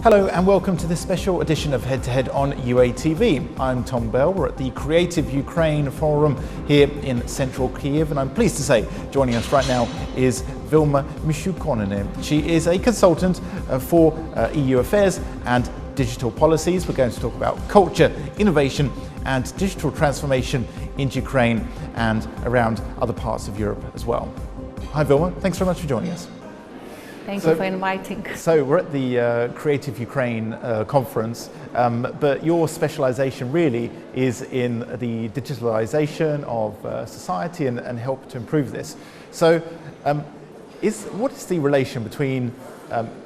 Hello and welcome to this special edition of Head to Head on UATV. I'm Tom Bell. We're at the Creative Ukraine Forum here in central Kyiv, and I'm pleased to say joining us right now is Vilma Misiukonienė. She is a consultant for EU affairs and digital policies. We're going to talk about culture, innovation and digital transformation in Ukraine and around other parts of Europe as well. Hi Vilma, thanks very much for joining us. Thank you for inviting. So we're at the Creative Ukraine conference, but your specialization really is in the digitalization of society and help to improve this. So what is the relation between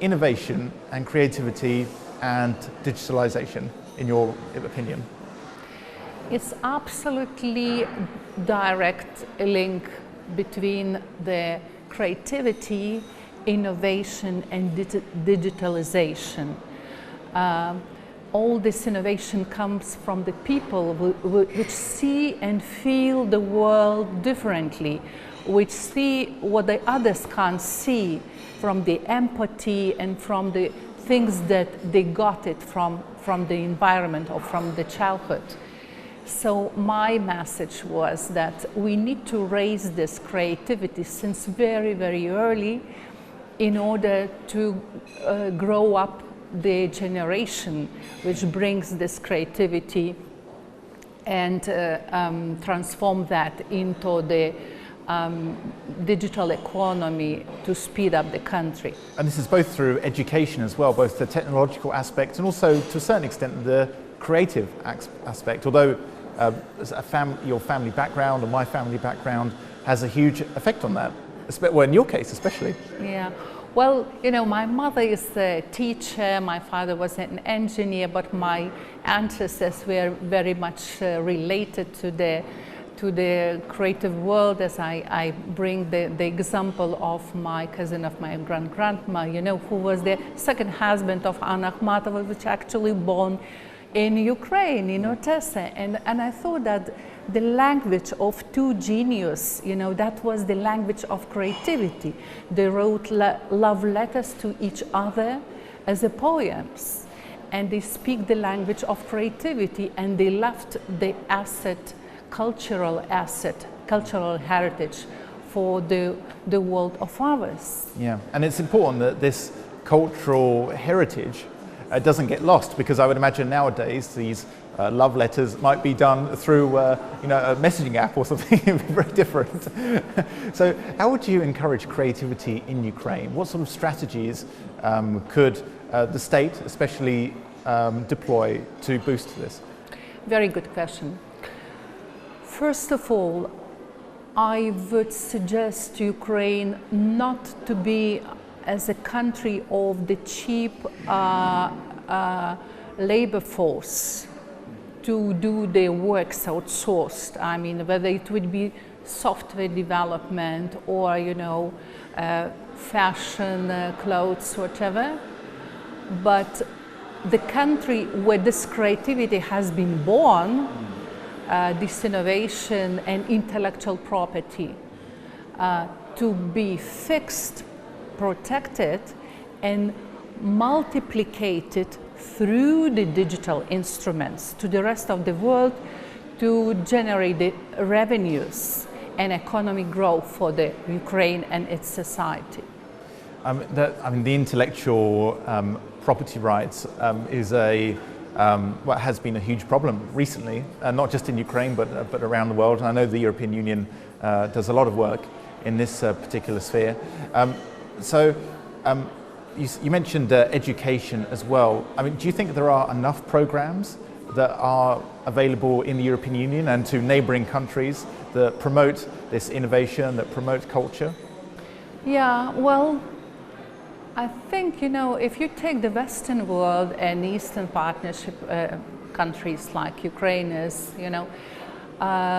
innovation and creativity and digitalization, in your opinion? It's absolutely direct link between the creativity, innovation and digitalization. All this innovation comes from the people which see and feel the world differently, which see what the others can't see, from the empathy and from the things that they got it from the environment or from the childhood. So my message was that we need to raise this creativity since very, very early in order to grow up the generation which brings this creativity and transform that into the digital economy to speed up the country. And this is both through education as well, both the technological aspect and also to a certain extent the creative aspect, although your family background or my family background has a huge effect on that. Well, in your case especially. Yeah, well, you know, my mother is a teacher, my father was an engineer, but my ancestors were very much related to the creative world, as I bring the example of my cousin of my grandma, you know, who was the second husband of Anna Akhmatova, which actually born in Ukraine, in Odessa, and I thought that the language of two geniuses, you know, that was the language of creativity. They wrote love letters to each other as a poems, and they speak the language of creativity, and they left the cultural heritage for the world of ours. Yeah, and it's important that this cultural heritage doesn't get lost, because I would imagine nowadays these love letters might be done through a messaging app or something. It would be very different. So how would you encourage creativity in Ukraine? What sort of strategies could the state especially deploy to boost this? Very good question. First of all, I would suggest Ukraine not to be as a country of the cheap labor force to do their works outsourced. I mean, whether it would be software development or, you know, fashion, clothes, whatever. But the country where this creativity has been born, this innovation and intellectual property, to be fixed, protected and multiplicated through the digital instruments to the rest of the world to generate the revenues and economic growth for the Ukraine and its society. The intellectual property rights is what has been a huge problem recently, not just in Ukraine but around the world. And I know the European Union does a lot of work in this particular sphere. You mentioned education as well. I mean, do you think there are enough programs that are available in the European Union and to neighboring countries that promote this innovation, that promote culture? Yeah, well, I think, you know, if you take the Western world and Eastern Partnership countries like Ukraine is, you know,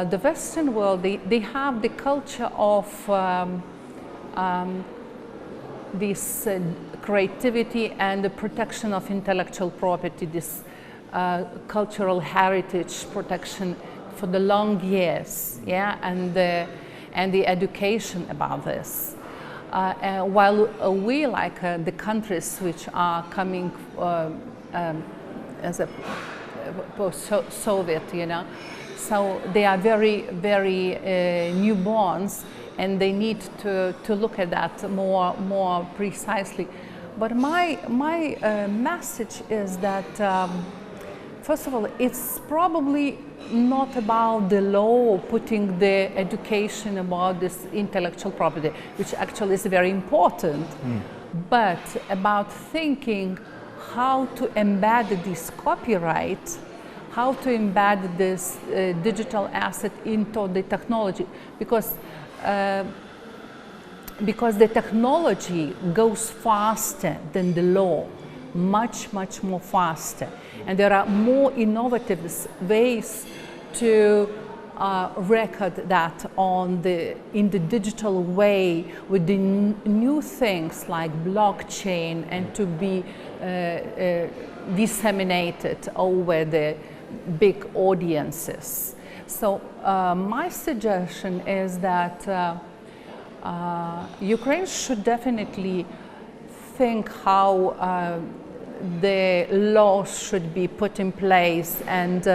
the Western world, they have the culture of this creativity and the protection of intellectual property, this cultural heritage protection for the long years, yeah, and the education about this. While we, like the countries which are coming as a post-Soviet, you know, so they are very, very newborns, and they need to look at that more precisely. But my message is that, first of all, it's probably not about the law putting the education about this intellectual property, which actually is very important, but about thinking how to embed this copyright, how to embed this digital asset into the technology, because the technology goes faster than the law, much more faster, and there are more innovative ways to record that in the digital way with the new things like blockchain, and to be disseminated over the big audiences. So my suggestion is that Ukraine should definitely think how the laws should be put in place, and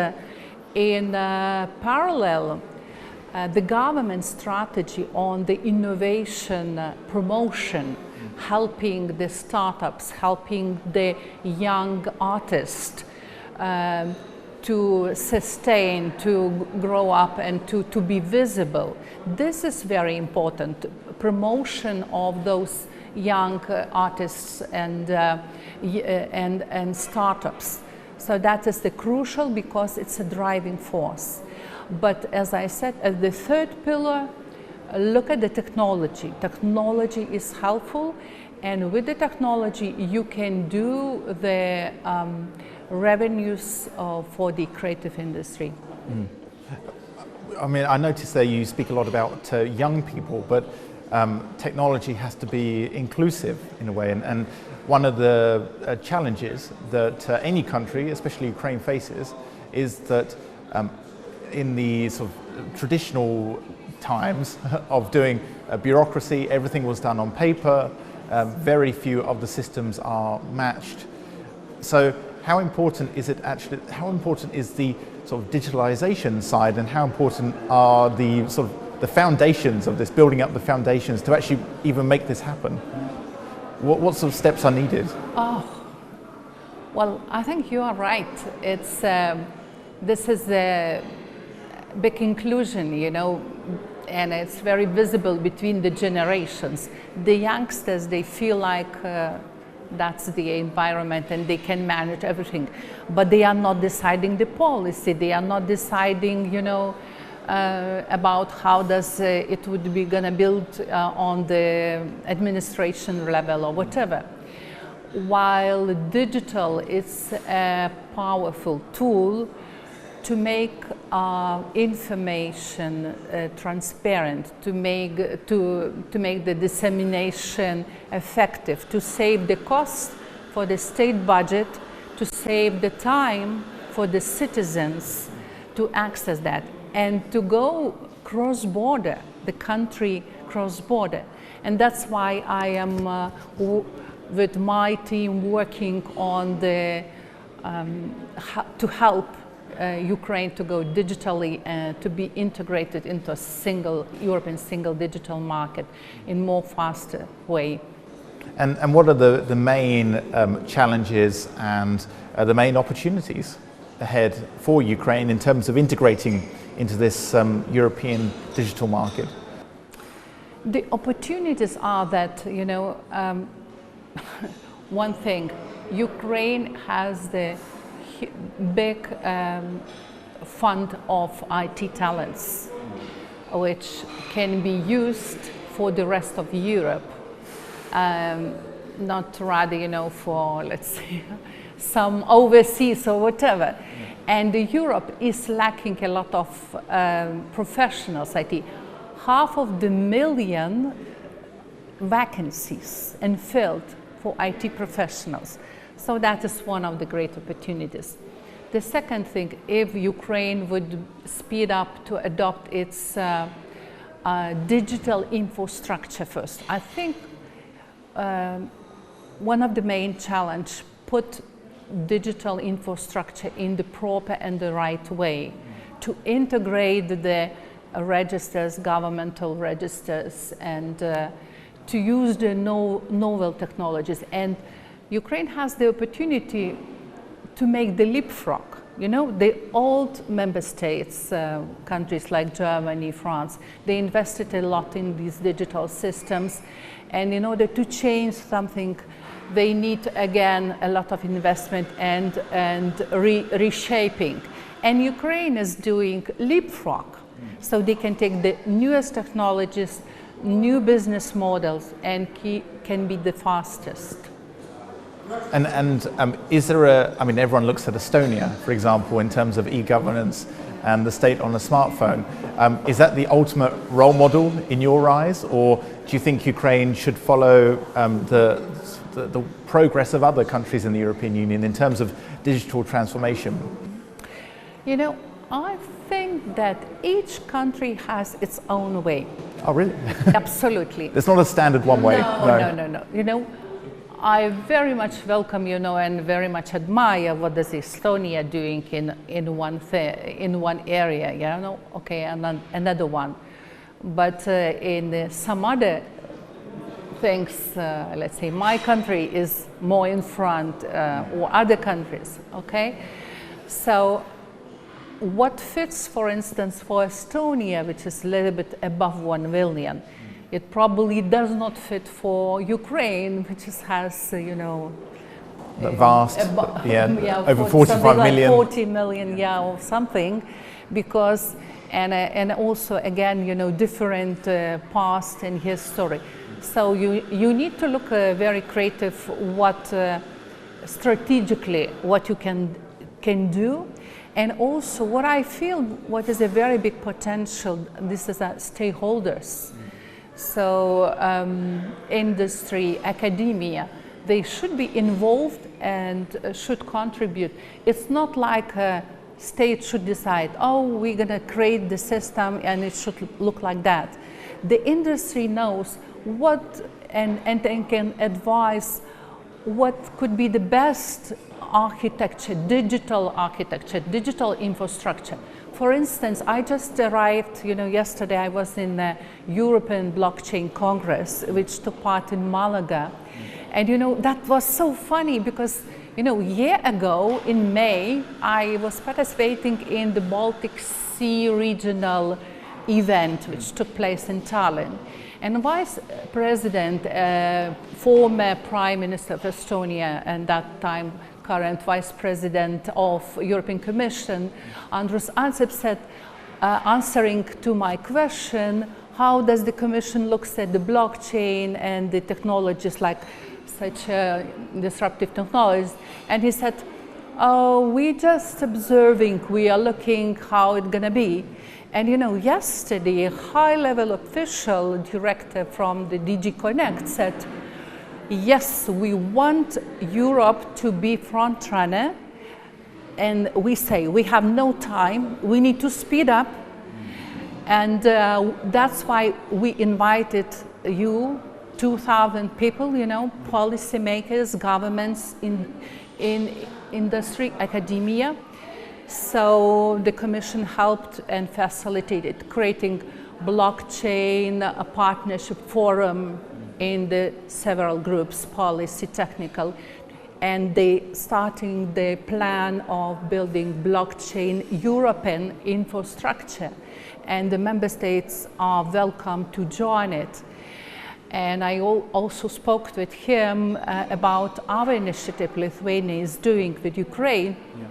in parallel, the government strategy on the innovation promotion, helping the startups, helping the young artists to sustain, to grow up, and to be visible. This is very important. Promotion of those young artists and startups. So that is the crucial, because it's a driving force. But as I said, as the third pillar, look at the technology. Technology is helpful, and with the technology you can do the revenues for the creative industry. I mean, I noticed there you speak a lot about young people, but technology has to be inclusive in a way, and one of the challenges that any country, especially Ukraine, faces is that in the sort of traditional times of doing bureaucracy, everything was done on paper, very few of the systems are matched. So how important is it actually, how important is the sort of digitalization side, and how important are the sort of the foundations of this, building up the foundations to actually even make this happen? What sort of steps are needed? Oh, well, I think you are right. It's this is a big inclusion, you know, and it's very visible between the generations. The youngsters, they feel like that's the environment and they can manage everything, but they are not deciding the policy. They are not deciding, you know, about how does it would be gonna build on the administration level or whatever. While digital is a powerful tool to make information transparent, to make the dissemination effective, to save the cost for the state budget, to save the time for the citizens to access that, and to go cross-border, the country cross-border. And that's why I am with my team working on the to help Ukraine to go digitally and to be integrated into a single European single digital market in more faster way. And what are the main challenges and the main opportunities ahead for Ukraine in terms of integrating into this European digital market? The opportunities are that, you know, one thing, Ukraine has the big fund of IT talents, which can be used for the rest of Europe, not rather, you know, for, let's say, some overseas or whatever. And Europe is lacking a lot of professionals, IT. 500,000 vacancies and filled for IT professionals. So that is one of the great opportunities. The second thing, if Ukraine would speed up to adopt its digital infrastructure first. I think one of the main challenges, put digital infrastructure in the proper and the right way, to integrate the registers, governmental registers, and to use the novel technologies. And Ukraine has the opportunity to make the leapfrog. You know, the old member states, countries like Germany, France, they invested a lot in these digital systems. And in order to change something, they need, again, a lot of investment and reshaping. And Ukraine is doing leapfrog. So they can take the newest technologies, new business models, and can be the fastest. And is there I mean, everyone looks at Estonia, for example, in terms of e-governance and the state on a smartphone. Is that the ultimate role model in your eyes, or do you think Ukraine should follow the progress of other countries in the European Union in terms of digital transformation? You know, I think that each country has its own way. Oh, really? Absolutely. There's not a standard one way. No. You know, I very much welcome, you know, and very much admire what is Estonia doing in one area, you know, okay, and another one. But in some other things, let's say my country is more in front, or other countries, okay? So what fits, for instance, for Estonia, which is a little bit above 1 million, it probably does not fit for Ukraine, which has, you know, vast, over 45 million. Like 40 million, yeah, or something, because, and also, again, you know, different past and history. So you need to look very creative what strategically what you can do. And also what I feel, what is a very big potential, this is stakeholders. So industry, academia, they should be involved and should contribute. It's not like a state should decide, oh, we're going to create the system and it should look like that. The industry knows what and can advise what could be the best architecture, digital infrastructure. For instance, I just arrived, you know, yesterday I was in the European Blockchain Congress, which took part in Malaga. And, you know, that was so funny because, you know, a year ago in May, I was participating in the Baltic Sea regional event, which took place in Tallinn. And Vice President, former Prime Minister of Estonia, and that time current Vice President of European Commission, Andrus Ansip, said, answering to my question, how does the Commission look at the blockchain and the technologies like such disruptive technologies? And he said, oh, we're just observing, we are looking how it's going to be. And you know, yesterday, a high-level official director from the DG Connect said, yes, we want Europe to be front runner, and we say we have no time, we need to speed up, and that's why we invited you, 2,000 people, you know, policymakers, governments, in industry, academia. So the Commission helped and facilitated creating blockchain, a partnership forum in the several groups, policy, technical, and they starting the plan of building blockchain European infrastructure, and the member states are welcome to join it. And I also spoke with him about our initiative Lithuania is doing with Ukraine. Yeah.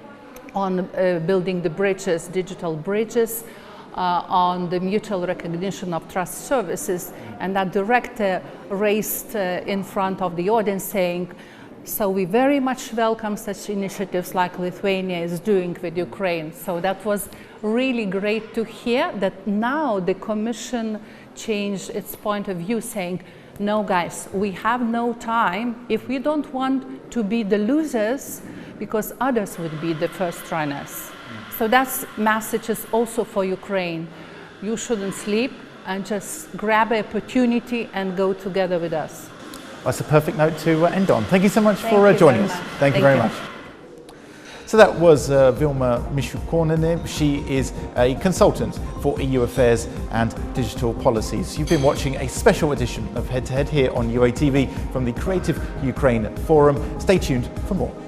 On building the bridges, digital bridges, on the mutual recognition of trust services. And that director raised in front of the audience saying, so we very much welcome such initiatives like Lithuania is doing with Ukraine. So that was really great to hear that now the Commission changed its point of view, saying, no guys, we have no time if we don't want to be the losers, because others would be the first runners. So that's messages also for Ukraine. You shouldn't sleep. and just grab an opportunity and go together with us. That's a perfect note to end on. Thank you so much for joining us. Thank you very much. So that was Vilma Misiukonienė. She is a consultant for EU affairs and digital policies. You've been watching a special edition of Head to Head here on UATV from the Creative Ukraine Forum. Stay tuned for more.